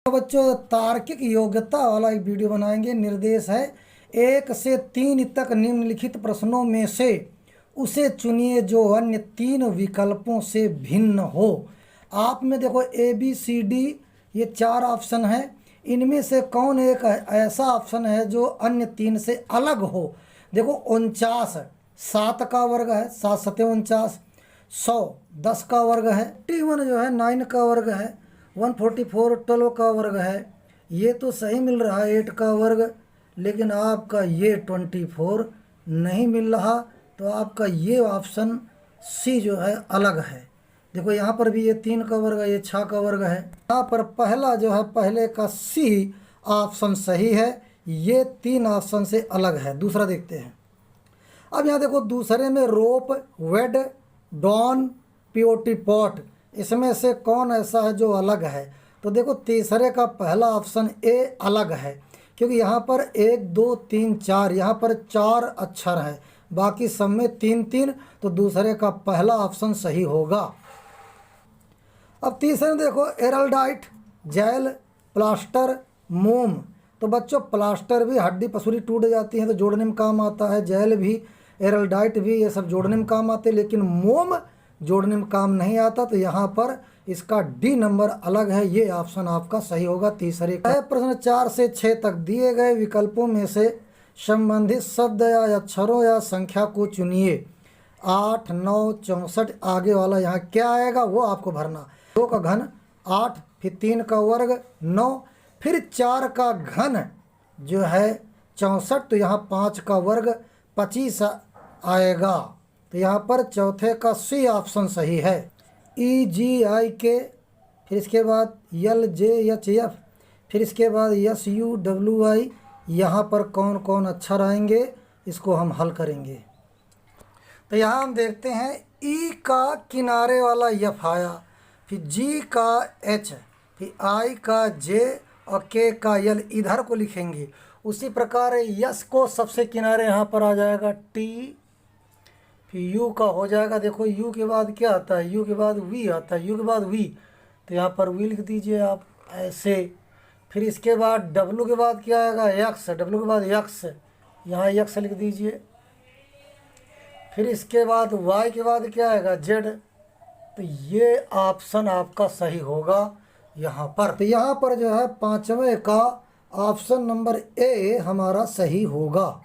तो बच्चों तार्किक योग्यता वाला एक वीडियो बनाएंगे। निर्देश है 1 से 3 तक निम्नलिखित प्रश्नों में से उसे चुनिए जो अन्य 3 विकल्पों से भिन्न हो। आप में देखो ABCD ये 4 ऑप्शन है, इनमें से कौन एक ऐसा ऑप्शन है जो अन्य 3 से अलग हो। देखो 49 7 का वर्ग है, 7 सते 49, 100 10 का वर्ग है, 81 जो है 9 का वर्ग है, 144 12 का वर्ग है। ये तो सही मिल रहा है 8 का वर्ग, लेकिन आपका ये 24 नहीं मिल रहा, तो आपका ये ऑप्शन सी जो है अलग है। देखो यहाँ पर भी ये 3 का वर्ग है, ये 6 का वर्ग है। यहाँ पर पहला जो है पहले का सी ऑप्शन सही है, ये 3 ऑप्शन से अलग है। दूसरा देखते हैं। अब यहाँ देखो दूसरे में रोप, वेड, डॉन, पीओटी पॉट, इसमें से कौन ऐसा है जो अलग है। तो देखो तीसरे का पहला ऑप्शन ए अलग है, क्योंकि यहाँ पर 1 2 3 4 यहाँ पर 4 अक्षर है, बाकी सब में 3 3, तो दूसरे का पहला ऑप्शन सही होगा। अब तीसरे में देखो एरल्डाइट, जेल, प्लास्टर, मोम। तो बच्चों प्लास्टर भी हड्डी पसुरी टूट जाती है तो जोड़ने में काम आता है, जेल भी, एरल्डाइट भी, ये सब जोड़ने में काम आते हैं, लेकिन मोम जोड़ने में काम नहीं आता। तो यहाँ पर इसका डी नंबर अलग है, ये ऑप्शन आपका सही होगा तीसरे का। प्रश्न 4 से 6 तक दिए गए विकल्पों में से संबंधित शब्द या अक्षरों या संख्या को चुनिए। 8 9 64 आगे वाला यहाँ क्या आएगा वो आपको भरना। 2 का घन 8, फिर 3 का वर्ग 9, फिर 4 का घन जो है 64, तो यहाँ 5 का वर्ग 25 आएगा। तो यहाँ पर चौथे का सी ऑप्शन सही है। EGIK, फिर इसके बाद LJHF, फिर इसके बाद SUWI, यहाँ पर कौन कौन अक्षर आएंगे इसको हम हल करेंगे। तो यहाँ हम देखते हैं E का किनारे वाला F आया, फिर G का H, फिर I का J और K का L, इधर को लिखेंगे। उसी प्रकार यस को सबसे किनारे यहाँ पर आ जाएगा T, फिर U का हो जाएगा। देखो U के बाद क्या आता है, U के बाद V आता है, U के बाद V, तो यहाँ पर V लिख दीजिए आप ऐसे। फिर इसके बाद W के बाद क्या आएगा, X, W के बाद X, यहाँ X लिख दीजिए। फिर इसके बाद Y के बाद क्या आएगा, Z, तो ये ऑप्शन आपका सही होगा यहाँ पर। तो यहाँ पर जो है 5वें का ऑप्शन नंबर ए हमारा सही होगा।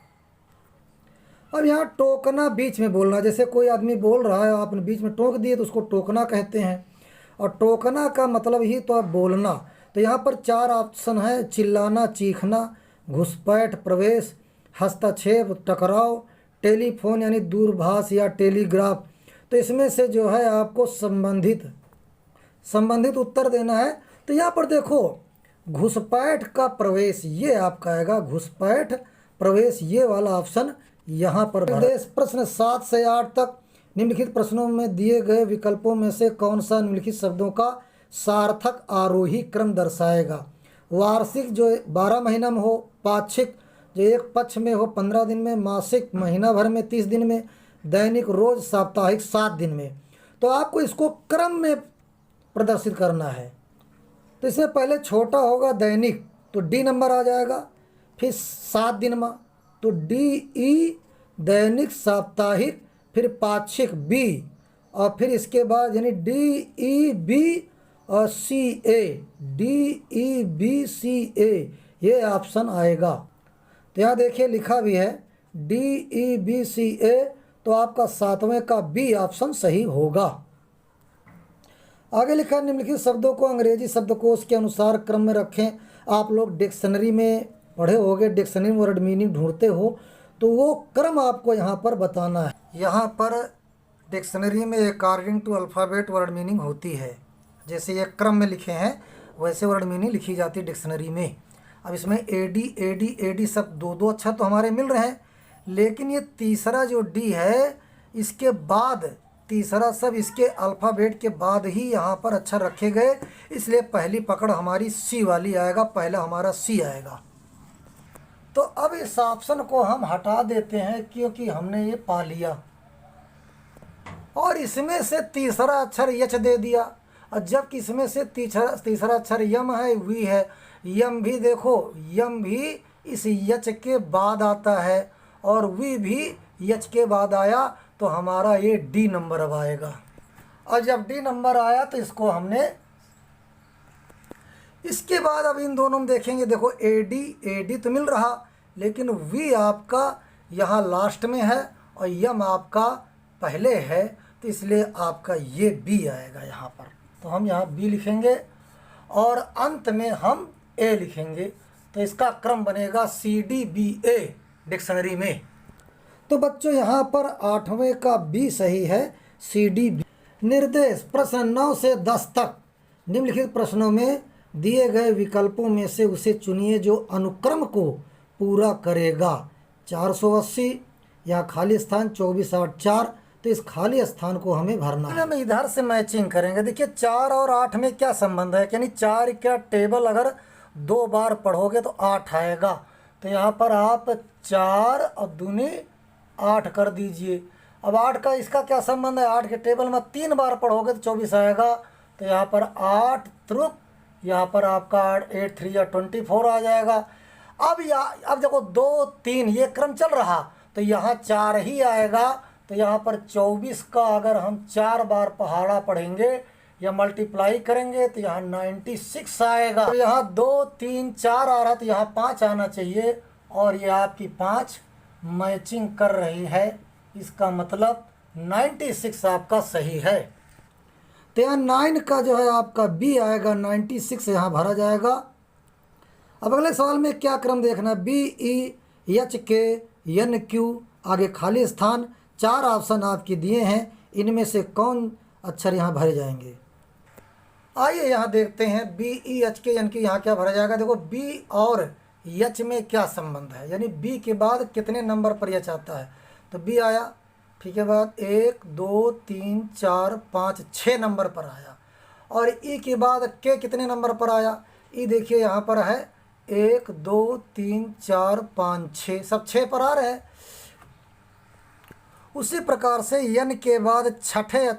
अब यहाँ टोकना बीच में बोलना, जैसे कोई आदमी बोल रहा है आपने बीच में टोक दिए तो उसको टोकना कहते हैं, और टोकना का मतलब ही तो आप बोलना। तो यहाँ पर 4 ऑप्शन है, चिल्लाना, चीखना, घुसपैठ, प्रवेश, हस्तक्षेप, टकराव, टेलीफोन यानी दूरभाष या टेलीग्राफ। तो इसमें से जो है आपको संबंधित उत्तर देना है। तो यहाँ पर देखो घुसपैठ का प्रवेश ये आपका आएगा, घुसपैठ प्रवेश ये वाला ऑप्शन यहाँ पर। प्रश्न 7 से 8 तक निम्नलिखित प्रश्नों में दिए गए विकल्पों में से कौन सा निम्नलिखित शब्दों का सार्थक आरोही क्रम दर्शाएगा। वार्षिक जो 12 महीना में हो, पाक्षिक जो 1 पक्ष में हो 15 दिन में, मासिक महीना भर में 30 दिन में, दैनिक रोज साप्ताहिक 7 दिन में। तो आपको इसको क्रम में प्रदर्शित करना है। तो इसमें पहले छोटा होगा दैनिक, तो डी नंबर आ जाएगा, फिर 7 दिन में तो DE दैनिक, साप्ताहिक, फिर पाक्षिक B, और फिर इसके बाद यानी DEB और CA, DEBCA ये ऑप्शन आएगा। तो यहाँ देखिए लिखा भी है DEBCA, तो आपका 7वें का B ऑप्शन सही होगा। आगे लिखा निम्नलिखित शब्दों को अंग्रेजी शब्दकोश के अनुसार क्रम में रखें। आप लोग डिक्शनरी में पढ़े होंगे, डिक्शनरी में वर्ड मीनिंग ढूंढते हो तो वो क्रम आपको यहाँ पर बताना है। यहाँ पर डिक्शनरी में according to alphabet word meaning होती है, जैसे ये क्रम में लिखे हैं वैसे वर्ड मीनिंग लिखी जाती है डिक्शनरी में। अब इसमें AD सब 2 अक्षर तो हमारे मिल रहे हैं, लेकिन ये तीसरा जो D है इसके बाद तीसरा सब इसके अल्फ़ाबेट के बाद ही यहाँ पर अक्षर रखे गए, इसलिए पहली पकड़ हमारी C वाली आएगा, पहला हमारा C आएगा। तो अब इस ऑप्शन को हम हटा देते हैं क्योंकि हमने ये पा लिया, और इसमें से तीसरा अक्षर H दे दिया, और जबकि इसमें से तीसरा अक्षर यम है, वी है। यम भी देखो, यम भी इस यच के बाद आता है और वी भी यच के बाद आया, तो हमारा ये डी नंबर अब आएगा। और जब डी नंबर आया तो इसको हमने, इसके बाद अब इन दोनों में देखेंगे, देखो एडी तो मिल रहा, लेकिन वी आपका यहाँ लास्ट में है और यम आपका पहले है, तो इसलिए आपका ये बी आएगा यहाँ पर। तो हम यहाँ बी लिखेंगे और अंत में हम ए लिखेंगे, तो इसका क्रम बनेगा CDBA डिक्शनरी में। तो बच्चों यहाँ पर 8वें का बी सही है, CDB। निर्देश प्रश्न 9 से 10 तक निम्नलिखित प्रश्नों में दिए गए विकल्पों में से उसे चुनिए जो अनुक्रम को पूरा करेगा। 480 या खाली स्थान 24 8 4, तो इस खाली स्थान को हमें भरना है। हम इधर से मैचिंग करेंगे। देखिए 4 और 8 में क्या संबंध है, यानी 4 का टेबल अगर 2 बार पढ़ोगे तो 8 आएगा, तो यहाँ पर आप 4 और दूनी 8 कर दीजिए। अब 8 का इसका क्या संबंध है, 8 के टेबल में 3 बार पढ़ोगे तो 24 आएगा, तो यहाँ पर 8 त्रुक, यहाँ पर आपका 8 3 या 24 आ जाएगा। अब देखो 2 3 ये क्रम चल रहा, तो यहाँ 4 ही आएगा, तो यहाँ पर 24 का अगर हम 4 बार पहाड़ा पढ़ेंगे या मल्टीप्लाई करेंगे तो यहाँ 96 आएगा। तो यहाँ 2 3 4 आ रहा, तो यहाँ 5 आना चाहिए, और ये आपकी 5 मैचिंग कर रही है, इसका मतलब 96 आपका सही है। तो यहाँ 9 का जो है आपका बी आएगा, 96 यहाँ भरा जाएगा। अब अगले सवाल में क्या क्रम देखना, BEHK आगे खाली स्थान, 4 ऑप्शन आपके दिए हैं, इनमें से कौन अक्षर यहाँ भरे जाएंगे। आइए यहाँ देखते हैं BEHK यहाँ क्या भरा जाएगा। देखो बी और यच में क्या संबंध है, यानी बी के बाद कितने नंबर पर यच आता है, तो बी आया, ठीक है, बाद 1 2 3 4 5 6 नंबर पर आया, और ई के बाद के कितने नंबर पर आया, ई देखिए यहाँ पर है 1 2 3 4 5 6, सब 6 पर आ रहे हैं। उसी प्रकार से यन के बाद छठे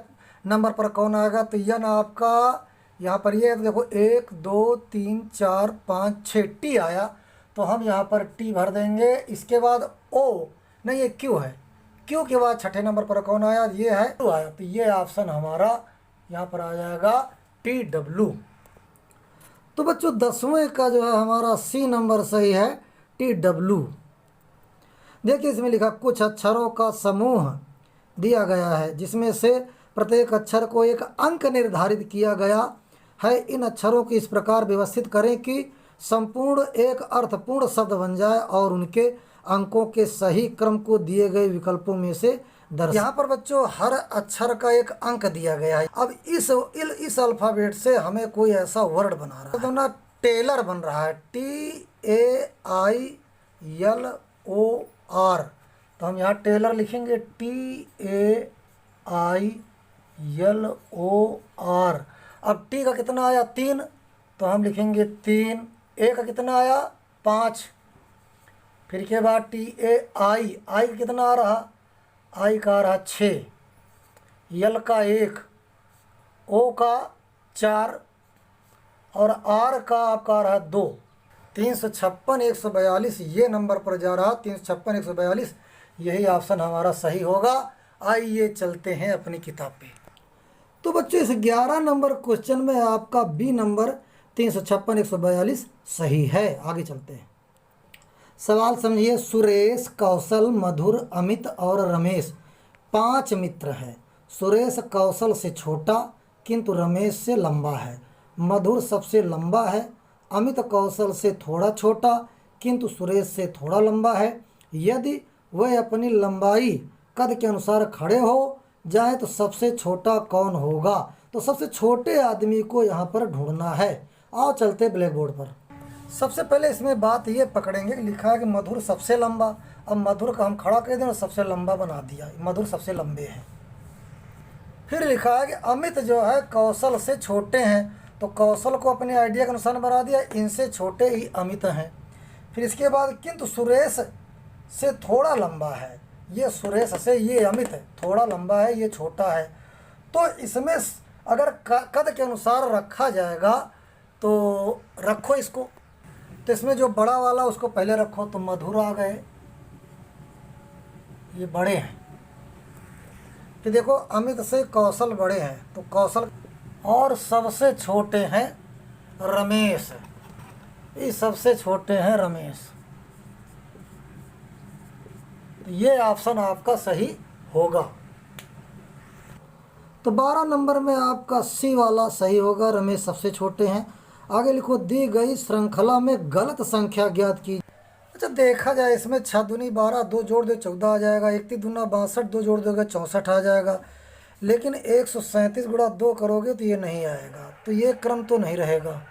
नंबर पर कौन आएगा, तो यन आपका यहाँ पर ये देखो 1 2 3 4 5 6 टी आया, तो हम यहाँ पर टी भर देंगे। इसके बाद ओ नहीं, ये क्यू है, क्यू के बाद छठे नंबर पर कौन आया, ये है टू आया, तो ये ऑप्शन हमारा यहाँ पर आ जाएगा TW। तो बच्चों 10वें का जो है हमारा सी नंबर सही है, TW। देखिए इसमें लिखा कुछ अक्षरों का समूह दिया गया है जिसमें से प्रत्येक अक्षर को एक अंक निर्धारित किया गया है। इन अक्षरों को इस प्रकार व्यवस्थित करें कि संपूर्ण एक अर्थपूर्ण शब्द बन जाए और उनके अंकों के सही क्रम को दिए गए विकल्पों में से दर्शाएं। यहाँ पर बच्चों हर अक्षर का एक अंक दिया गया है। अब इस अल्फ़ाबेट से हमें कोई ऐसा वर्ड बना रहा है, तो ना टेलर बन रहा है, TAILOR, तो हम यहाँ टेलर लिखेंगे TAILOR। अब टी का कितना आया 3, तो हम लिखेंगे 3। ए का कितना आया 5, फिर के बाद TAI, आई का कितना आ रहा, आई का आ रहा 6, यल का 1, ओ का 4 और आर का आपका आ रहा 2। 356 142 ये नंबर पर जा रहा, 356 142 यही ऑप्शन हमारा सही होगा। आइए चलते हैं अपनी किताब पे। तो बच्चों इस 11 नंबर क्वेश्चन में आपका बी नंबर 356 142 सही है। आगे चलते हैं। सवाल समझिए। सुरेश, कौशल, मधुर, अमित और रमेश 5 मित्र हैं। सुरेश कौशल से छोटा किंतु रमेश से लंबा है। मधुर सबसे लंबा है। अमित कौशल से थोड़ा छोटा किंतु सुरेश से थोड़ा लंबा है। यदि वह अपनी लंबाई कद के अनुसार खड़े हो जाए तो सबसे छोटा कौन होगा। तो सबसे छोटे आदमी को यहाँ पर ढूंढना है। आओ चलते ब्लैक बोर्ड पर। सबसे पहले इसमें बात ये पकड़ेंगे कि लिखा है कि मधुर सबसे लंबा। अब मधुर का हम खड़ा कर दें और सबसे लंबा बना दिया, मधुर सबसे लंबे हैं। फिर लिखा है कि अमित जो है कौशल से छोटे हैं, तो कौशल को अपने आइडिया के अनुसार बना दिया, इनसे छोटे ही अमित हैं। फिर इसके बाद किंतु सुरेश से थोड़ा लंबा है, ये सुरेश से ये अमित है थोड़ा लंबा है, ये छोटा है। तो इसमें अगर कद के अनुसार रखा जाएगा तो रखो इसको, तो इसमें जो बड़ा वाला उसको पहले रखो, तो मधुर आ गए, ये बड़े हैं। फिर देखो अमित से कौशल बड़े हैं, तो कौशल, और सबसे छोटे हैं रमेश, ये सबसे छोटे हैं रमेश। तो ये ऑप्शन आपका सही होगा। तो 12 नंबर में आपका सी वाला सही होगा, रमेश सबसे छोटे हैं। आगे लिखो, दी गई श्रृंखला में गलत संख्या ज्ञात की। अच्छा देखा जाए इसमें 6 दूनी 12, 2 जोड़ दो 14 आ जाएगा, 1 तीन दूना 62, 2 जोड़ दोगे 64 आ जाएगा। लेकिन 137 गुणा 2 करोगे तो ये नहीं आएगा, तो ये क्रम तो नहीं रहेगा।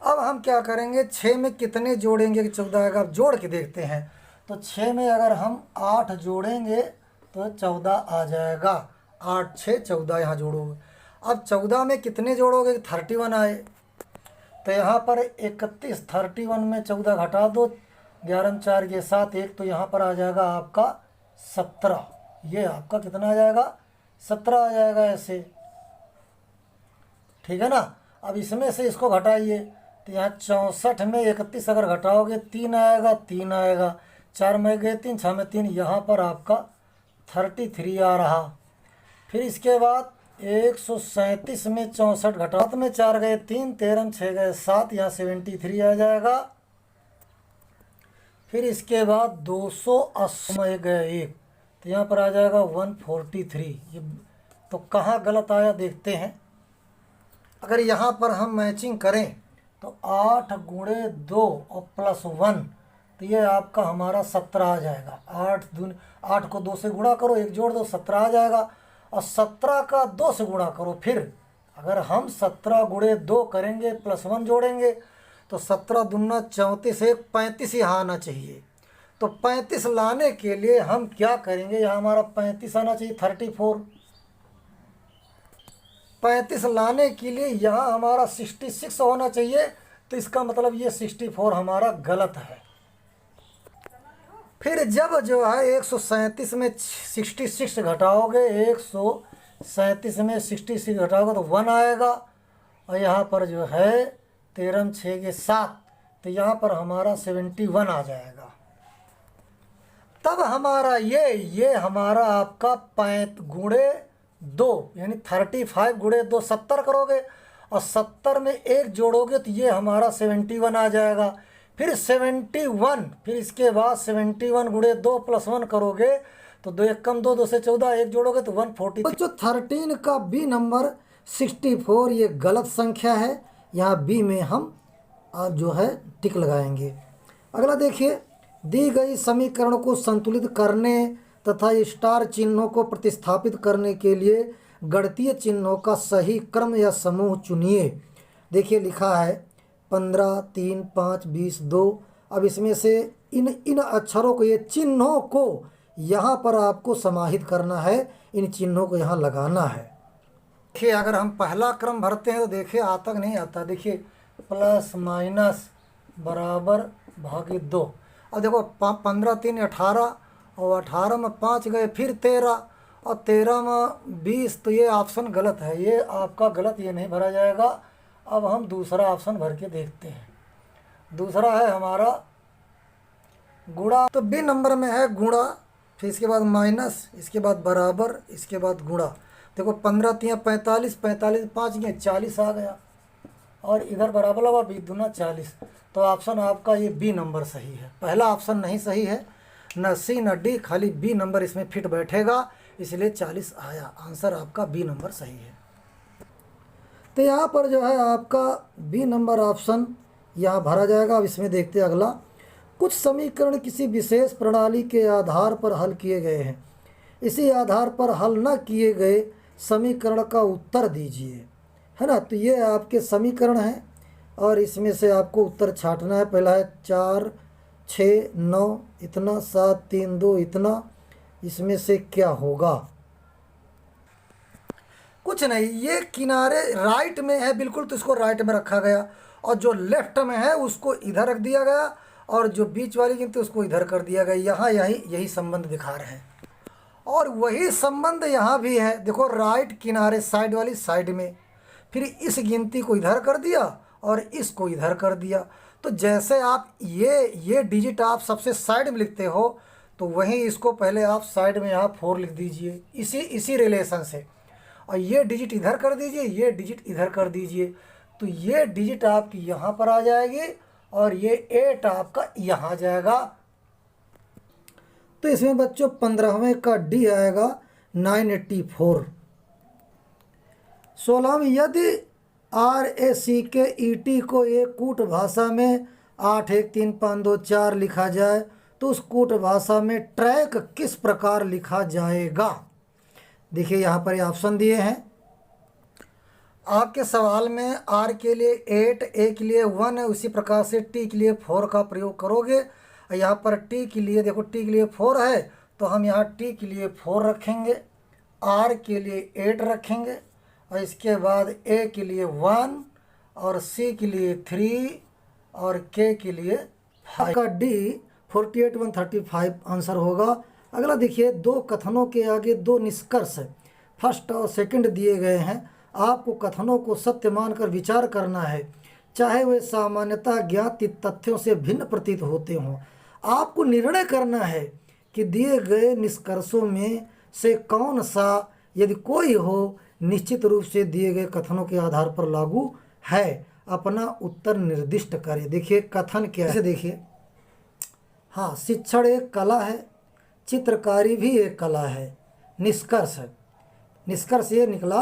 अब हम क्या करेंगे, 6 में कितने जोड़ेंगे कि 14 आएगा, अब जोड़ के देखते हैं। तो 6 में अगर हम 8 जोड़ेंगे तो 14 आ जाएगा, 8 6 14 यहाँ जोड़ोगे। अब 14 में कितने जोड़ोगे कि 31 आए, तो यहाँ पर 31, 31 में 14 घटा दो, 11 4 ये 7, 1 तो यहाँ पर आ जाएगा आपका 17। ये आपका कितना आ जाएगा, 17 आ जाएगा ऐसे, ठीक है ना। अब इसमें से इसको घटाइए, तो यहाँ 64 में 31 अगर घटाओगे 3 आएगा, 3 आएगा, 4 में गए 3, 6 में 3, यहाँ पर आपका 33 आ रहा। फिर इसके बाद 137 में 64 घटाओ, 7 में 4 गए 3, 13 में 6 गए 7, यहाँ 73 आ जाएगा। फिर इसके बाद 280 में गए 1, तो यहाँ पर आ जाएगा 143। ये तो कहाँ गलत आया देखते हैं। अगर यहाँ पर हम मैचिंग करें तो 8 गुणे 2 और प्लस 1, तो ये आपका हमारा 17 आ जाएगा। 8 को 2 से गुणा करो, 1 जोड़ दो, 17 आ जाएगा। और 17 का 2 से गुणा करो, फिर अगर हम 17 गुणे 2 करेंगे प्लस 1 जोड़ेंगे तो 17 दूना 34, 1 35 यहाँ आना चाहिए। तो 35 लाने के लिए हम क्या करेंगे, यहाँ हमारा 35 आना चाहिए, 34। 35 लाने के लिए यहाँ हमारा 66 होना चाहिए, तो इसका मतलब ये 64 हमारा गलत है। फिर जब जो है 137 में 66 घटाओगे, 137 में 66 घटाओगे तो 1 आएगा, और यहाँ पर जो है 13 6 के 7, तो यहाँ पर हमारा 71 आ जाएगा। तब हमारा ये हमारा आपका 5 गुणे 2 यानी 35 गुणे 2 70 करोगे, और 70 में 1 जोड़ोगे तो ये हमारा 71 आ जाएगा। फिर 71, फिर इसके बाद 71 गुणे 2 प्लस 1 करोगे तो 2 1 कम 2, 2 से 14, 1 जोड़ोगे तो 140। तो जो 13 का बी नंबर 64 ये गलत संख्या है, यहाँ बी में हम जो है टिक लगाएंगे। अगला देखिए, दी गई समीकरण को संतुलित करने तथा स्टार चिन्हों को प्रतिस्थापित करने के लिए गणितीय चिन्हों का सही क्रम या समूह चुनिए। देखिए लिखा है 15 3 5 20 2। अब इसमें से इन अक्षरों को, ये चिन्हों को यहाँ पर आपको समाहित करना है, इन चिन्हों को यहाँ लगाना है। देखिए अगर हम पहला क्रम भरते हैं तो देखिए आता नहीं आता, देखिए प्लस माइनस बराबर भागे 2। अब देखो 15 3 18, और 18 में 5 गए, फिर 13, और 13 में 20, तो ये ऑप्शन गलत है, ये आपका गलत, ये नहीं भरा जाएगा। अब हम दूसरा ऑप्शन भर के देखते हैं। दूसरा है हमारा गुणा, तो बी नंबर में है गुणा, फिर इसके बाद माइनस, इसके बाद बराबर, इसके बाद गुणा। देखो 15 3 45, 45 5 गए 40 आ गया, और इधर बराबर लगा 20 दूना 40। तो ऑप्शन आपका ये बी नंबर सही है। पहला ऑप्शन नहीं सही है, न सी न डी, खाली बी नंबर इसमें फिट बैठेगा, इसलिए 40 आया। आंसर आपका बी नंबर सही है। तो यहाँ पर जो है आपका बी नंबर ऑप्शन यहाँ भरा जाएगा। अब इसमें देखते हैं अगला, कुछ समीकरण किसी विशेष प्रणाली के आधार पर हल किए गए हैं, इसी आधार पर हल न किए गए समीकरण का उत्तर दीजिए, है ना। तो ये आपके समीकरण हैं और इसमें से आपको उत्तर छांटना है। पहला है 4 6 9 इतना, 7 3 2 इतना, इसमें से क्या होगा। कुछ नहीं, ये किनारे राइट में है बिल्कुल, तो इसको राइट में रखा गया, और जो लेफ्ट में है उसको इधर रख दिया गया, और जो बीच वाली गिनती उसको इधर कर दिया गया। यहाँ यही संबंध दिखा रहे हैं। और वही संबंध यहाँ भी है। देखो राइट किनारे साइड वाली साइड में, फिर इस गिनती को इधर कर दिया और इसको इधर कर दिया। तो जैसे आप ये डिजिट आप सबसे साइड में लिखते हो, तो वहीं इसको पहले आप साइड में यहाँ 4 लिख दीजिए, इसी रिलेशन से। और ये डिजिट इधर कर दीजिए, ये डिजिट इधर कर दीजिए, तो ये डिजिट आपकी यहाँ पर आ जाएगी और ये 8 आपका यहाँ जाएगा। तो इसमें बच्चों 15वें का डी आएगा 984। 16वें, यदि RACKET को एक कूट भाषा में 8 1 3 5 2 4 लिखा जाए तो उस कूट भाषा में ट्रैक किस प्रकार लिखा जाएगा। देखिए यहाँ पर ये ऑप्शन दिए हैं आपके सवाल में। R के लिए 8, A के लिए 1 है, उसी प्रकार से T के लिए 4 का प्रयोग करोगे। यहाँ पर T के लिए देखो, T के लिए 4 है तो हम यहाँ T के लिए 4 रखेंगे, R के लिए 8 रखेंगे और इसके बाद A के लिए 1 और C के लिए 3 और K के लिए 5 का D 48 135 आंसर होगा। अगला देखिए, दो कथनों के आगे दो निष्कर्ष फर्स्ट और सेकंड दिए गए हैं। आपको कथनों को सत्य मानकर विचार करना है, चाहे वे सामान्यतः ज्ञात तथ्यों से भिन्न प्रतीत होते हों। आपको निर्णय करना है कि दिए गए निष्कर्षों में से कौन सा, यदि कोई हो, निश्चित रूप से दिए गए कथनों के आधार पर लागू है। अपना उत्तर निर्दिष्ट करें। देखिए कथन क्या है, देखिए हाँ, शिक्षण एक कला है, चित्रकारी भी एक कला है। निष्कर्ष ये निकला,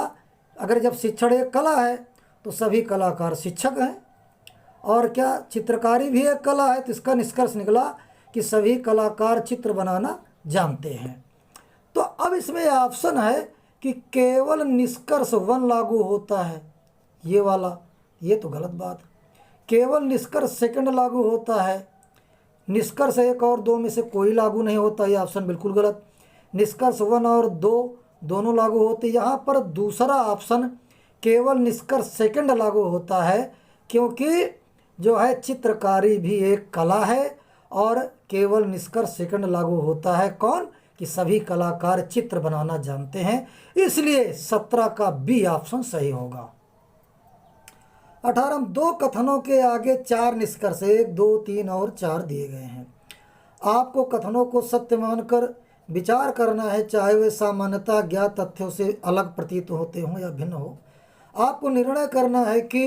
अगर जब शिक्षण एक कला है तो सभी कलाकार शिक्षक हैं, और क्या चित्रकारी भी एक कला है, तो इसका निष्कर्ष निकला कि सभी कलाकार चित्र बनाना जानते हैं। तो अब इसमें ऑप्शन है कि केवल निष्कर्ष 1 लागू होता है, ये वाला, ये तो गलत बात। केवल निष्कर्ष सेकंड लागू होता है, निष्कर्ष 1 और 2 में से कोई लागू नहीं होता, ये ऑप्शन बिल्कुल गलत। निष्कर्ष 1 और 2 दोनों लागू होते। यहाँ पर दूसरा ऑप्शन केवल निष्कर्ष सेकंड लागू होता है, क्योंकि जो है चित्रकारी भी एक कला है और केवल निष्कर्ष सेकंड लागू होता है। कौन? कि सभी कलाकार चित्र बनाना जानते हैं, इसलिए 17 का बी ऑप्शन सही होगा। 18, दो कथनों के आगे 4 निष्कर्ष 1 2 3 और 4 दिए गए हैं। आपको कथनों को सत्य मानकर विचार करना है, चाहे वे सामान्यतः ज्ञात तथ्यों से अलग प्रतीत होते हों या भिन्न हो। आपको निर्णय करना है कि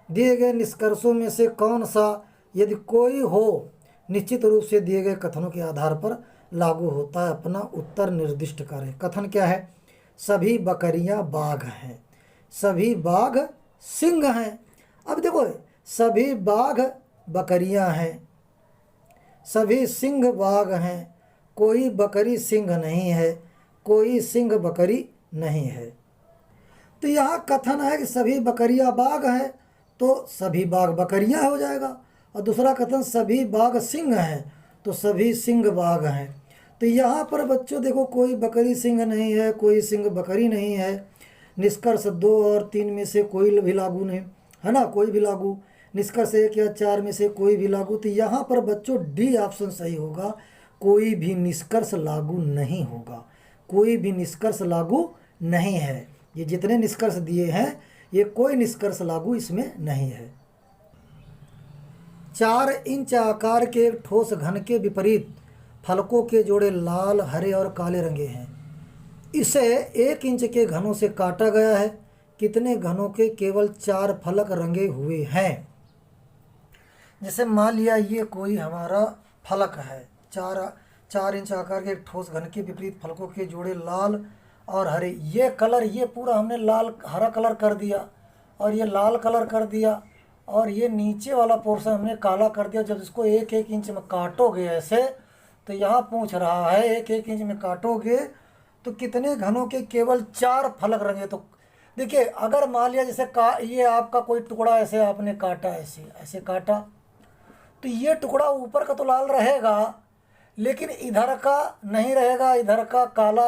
दिए गए निष्कर्षों में से कौन सा, यदि कोई हो, निश्चित रूप से दिए गए कथनों के आधार पर लागू होता है। अपना उत्तर निर्दिष्ट करें। कथन क्या है? सभी बकरियां बाघ हैं, सभी बाघ सिंह हैं। अब देखो, सभी बाघ बकरियां हैं, सभी सिंह बाघ हैं, कोई बकरी सिंह नहीं है, कोई सिंह बकरी नहीं है। तो यहाँ कथन है कि सभी बकरियां बाघ हैं, तो सभी बाघ बकरियां हो जाएगा। और दूसरा कथन सभी बाघ सिंह हैं, तो सभी सिंह बाघ हैं। तो यहाँ पर बच्चों देखो, कोई बकरी सिंह नहीं है, कोई सिंह बकरी नहीं है। निष्कर्ष 2 और 3 में से कोई भी लागू नहीं है ना, कोई भी लागू। निष्कर्ष 1 या 4 में से कोई भी लागू। तो यहाँ पर बच्चों डी ऑप्शन सही होगा, कोई भी निष्कर्ष लागू नहीं होगा, कोई भी निष्कर्ष लागू नहीं है। ये जितने निष्कर्ष दिए हैं, ये कोई निष्कर्ष लागू इसमें नहीं है। 4 इंच आकार के एक ठोस घन के विपरीत फलकों के जोड़े लाल, हरे और काले रंगे हैं। इसे 1 इंच के घनों से काटा गया है। कितने घनों के केवल 4 फलक रंगे हुए हैं? जैसे मान लिया ये कोई हमारा फलक है, 4 इंच आकार के एक ठोस घन के विपरीत फलकों के जोड़े लाल और हरे। ये कलर, ये पूरा हमने लाल हरा कलर कर दिया और ये लाल कलर कर दिया और ये नीचे वाला पोर्शन हमने काला कर दिया। जब इसको 1-1 इंच में काटोगे ऐसे, तो यहाँ पूछ रहा है 1-1 इंच में काटोगे तो कितने घनों के केवल 4 फलक रंगे। तो देखिए, अगर मान लिया जैसे ये आपका कोई टुकड़ा ऐसे आपने काटा, ऐसे काटा, तो ये टुकड़ा ऊपर का तो लाल रहेगा, लेकिन इधर का नहीं रहेगा, इधर का काला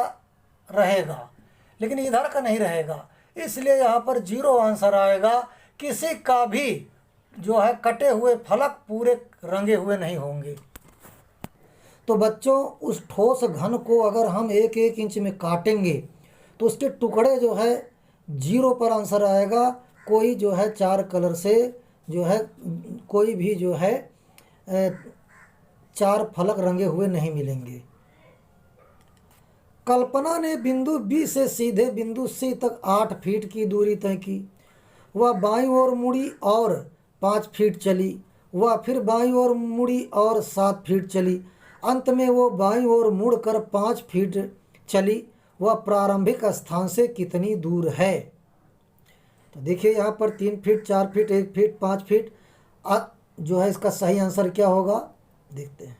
रहेगा, लेकिन इधर का नहीं रहेगा। इसलिए यहाँ पर 0 आंसर आएगा। किसी का भी जो है कटे हुए फलक पूरे रंगे हुए नहीं होंगे। तो बच्चों उस ठोस घन को अगर हम 1-1 इंच में काटेंगे तो उसके टुकड़े जो है 0 पर आंसर आएगा। कोई जो है 4 कलर से जो है कोई भी जो है 4 फलक रंगे हुए नहीं मिलेंगे। कल्पना ने बिंदु बी से सीधे बिंदु सी तक 8 फीट की दूरी तय की। वह बाईं ओर मुड़ी और 5 फीट चली। वह फिर बाईं ओर मुड़ी और 7 फीट चली। अंत में वो बाईं ओर मुड़कर 5 फीट चली। वह प्रारंभिक स्थान से कितनी दूर है? तो देखिए यहाँ पर 3 फीट, 4 फीट, 1 फीट, 5 फीट जो है इसका सही आंसर क्या होगा देखते हैं।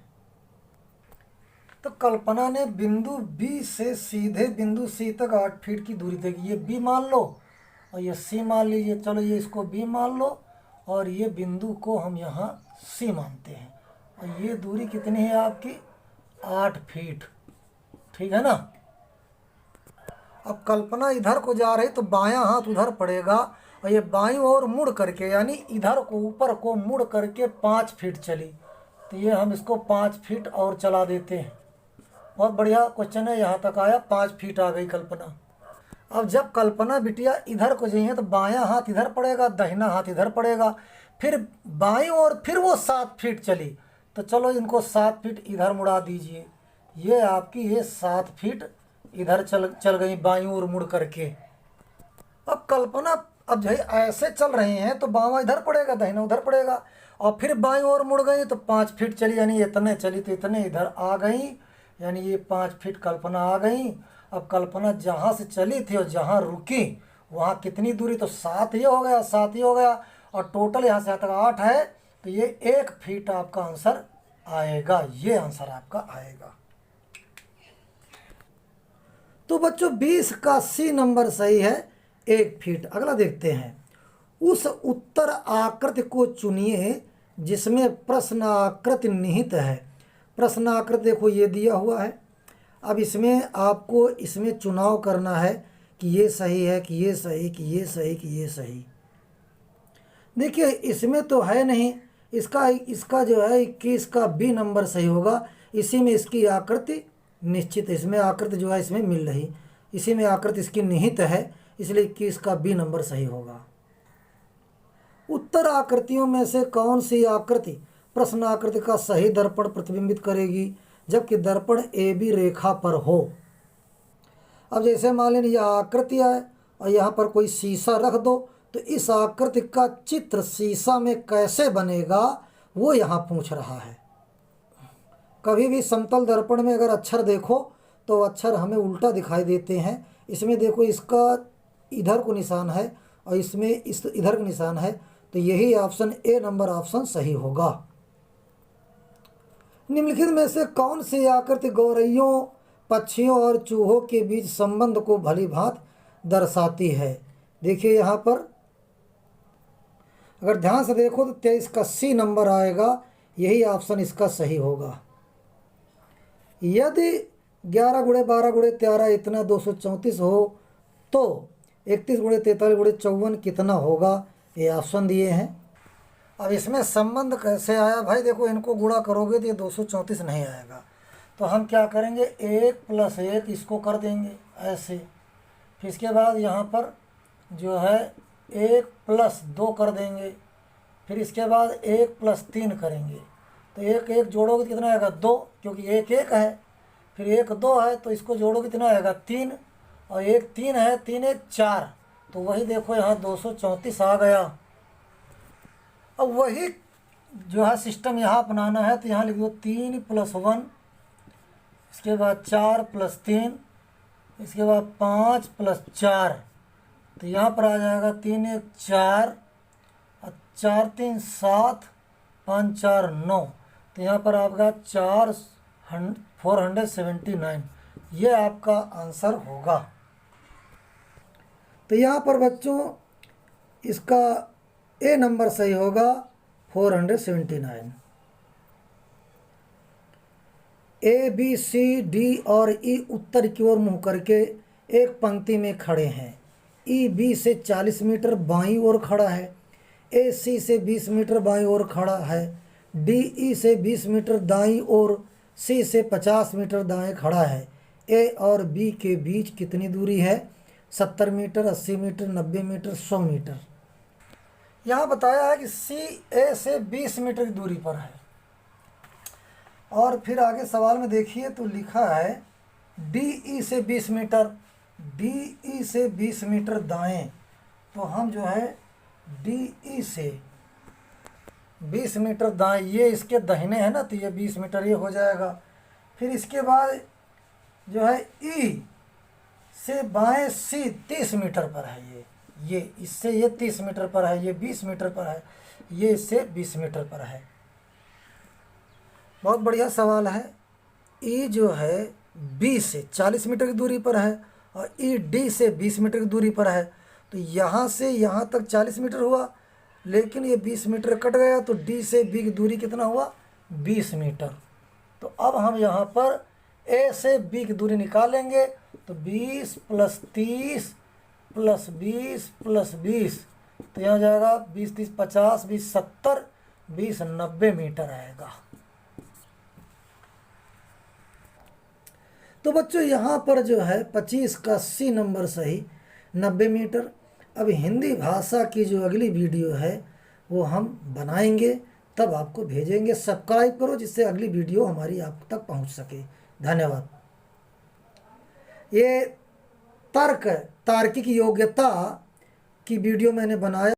तो कल्पना ने बिंदु बी से सीधे बिंदु सी तक 8 फीट की दूरी तय की। ये बी मान लो और ये सी मान लीजिए। चलो ये इसको बी मान लो और ये बिंदु को हम यहाँ सी मानते हैं। और ये दूरी कितनी है आपकी? 8 फीट। ठीक है ना। अब कल्पना इधर को जा रही तो बायां हाथ उधर पड़ेगा और ये बाईं ओर मुड़ करके यानी इधर को ऊपर को मुड़ करके 5 फीट चली। तो ये हम इसको 5 फीट और चला देते हैं। बहुत बढ़िया क्वेश्चन है। यहाँ तक आया, 5 फीट आ गई कल्पना। अब जब कल्पना बिटिया इधर को जाइए तो बायां हाथ इधर पड़ेगा, दाहिना हाथ इधर पड़ेगा, फिर बाईं ओर फिर वो 7 फीट चली। तो चलो इनको 7 फीट इधर मुड़ा दीजिए। ये आपकी ये 7 फीट इधर चल गई बाईं ओर मुड़ करके। अब कल्पना अब जो ऐसे चल रहे हैं तो बावां इधर पड़ेगा, दाहिना उधर पड़ेगा, और फिर बाईं ओर मुड़ गई तो 5 फीट चली, यानी इतने चली तो इतने इधर आ गई, यानी ये 5 फीट कल्पना आ गई। अब कल्पना जहाँ से चली थी और जहाँ रुकी वहाँ कितनी दूरी? तो 7 ही हो गया, 7 ही हो गया। और टोटल यहाँ से यहाँ तक 8 है, तो ये 1 फीट आपका आंसर आएगा। ये आंसर आपका आएगा। तो बच्चों 20 का सी नंबर सही है, 1 फीट। अगला देखते हैं। उस उत्तर आकृति को चुनिए जिसमें प्रश्न आकृति निहित है। प्रश्न आकृति देखो ये दिया हुआ है। अब इसमें आपको इसमें चुनाव करना है कि ये सही है कि ये सही कि ये सही कि ये सही। देखिए इसमें तो है नहीं, इसका जो है 21 का बी नंबर सही होगा। इसी में इसकी आकृति निश्चित, इसमें आकृति जो है इसमें मिल रही, इसी में आकृति इसकी निहित है, इसलिए 21 का बी नंबर सही होगा। उत्तर आकृतियों में से कौन सी आकृति प्रश्न आकृति का सही दर्पण प्रतिबिंबित करेगी जबकि दर्पण ए बी रेखा पर हो? अब जैसे मान लें यह आकृति है और यहाँ पर कोई शीशा रख दो, तो इस आकृति का चित्र शीशा में कैसे बनेगा वो यहाँ पूछ रहा है। कभी भी समतल दर्पण में अगर अक्षर देखो तो अक्षर हमें उल्टा दिखाई देते हैं। इसमें देखो इसका इधर को निशान है और इसमें इस इधर का निशान है, तो यही ऑप्शन ए नंबर ऑप्शन सही होगा। निम्नलिखित में से कौन सी आकृति गौरैयों, पक्षियों और चूहों के बीच संबंध को भली भांति दर्शाती है? देखिए यहाँ पर अगर ध्यान से देखो तो 23 का सी नंबर आएगा, यही ऑप्शन इसका सही होगा। यदि 11 × 12 × 13 इतना 234 हो तो 31 × 43 × 54 कितना होगा? ये ऑप्शन दिए हैं। अब इसमें संबंध कैसे आया भाई? देखो इनको गुणा करोगे तो ये 234 नहीं आएगा, तो हम क्या करेंगे 1 + 1 इसको कर देंगे ऐसे। फिर इसके बाद यहाँ पर जो है 1 + 2 कर देंगे। फिर इसके बाद 1 + 3 करेंगे, तो 1 1 जोड़ोगे कितना आएगा 2, क्योंकि 1 1 है। फिर 1 2 है तो इसको जोड़ोगे कितना आएगा 3, और 1 3 है, 3 1 4, तो वही देखो यहाँ 234 आ गया। अब वही जो है सिस्टम यहाँ अपनाना है, तो यहाँ लिख दो 3 + 1, इसके बाद 4 + 3, इसके बाद 5 + 4, तो यहाँ पर आ जाएगा 3 1 4, 4 3 7, 5 4 9, तो यहाँ पर आपका 479, ये आपका आंसर होगा। तो यहाँ पर बच्चों इसका ए नंबर सही होगा 479। ए बी सी डी और ई उत्तर की ओर मुँह करके एक पंक्ति में खड़े हैं। ई बी से 40 मीटर बाईं ओर खड़ा है, ए सी से 20 मीटर बाईं ओर खड़ा है, डी ई से 20 मीटर दाईं ओर सी से 50 मीटर दाएं खड़ा है। ए और बी के बीच कितनी दूरी है? 70 मीटर, 80 मीटर, 90 मीटर, 100 मीटर। यहाँ बताया है कि सी ए से 20 मीटर की दूरी पर है। और फिर आगे सवाल में देखिए तो लिखा है डी ई से 20 मीटर, डी ई से 20 मीटर दाएं। तो हम जो है डी ई से 20 मीटर दाएं, ये इसके दाहिने है ना, तो ये 20 मीटर ये हो जाएगा। फिर इसके बाद जो है ई से बाएं सी 30 मीटर पर है। ये इससे ये 30 मीटर पर है, ये 20 मीटर पर है, ये इससे 20 मीटर पर है। बहुत बढ़िया सवाल है। ई जो है बी से 40 मीटर की दूरी पर है और ई डी से 20 मीटर की दूरी पर है। तो यहाँ से यहाँ तक 40 मीटर हुआ, लेकिन ये 20 मीटर कट गया, तो डी से बी की दूरी कितना हुआ? 20 मीटर। तो अब हम यहाँ पर ए से बी की दूरी निकालेंगे। तो 20 + 30 + 20 + 20, तो यहाँ जाएगा 20 30 50, 20 70, 20 90 मीटर आएगा। तो बच्चों यहाँ पर जो है 25 का सी नंबर सही, 90 मीटर। अब हिंदी भाषा की जो अगली वीडियो है वो हम बनाएंगे, तब आपको भेजेंगे। सब्सक्राइब करो जिससे अगली वीडियो हमारी आप तक पहुँच सके। धन्यवाद। ये तार्किक योग्यता की वीडियो मैंने बनाया।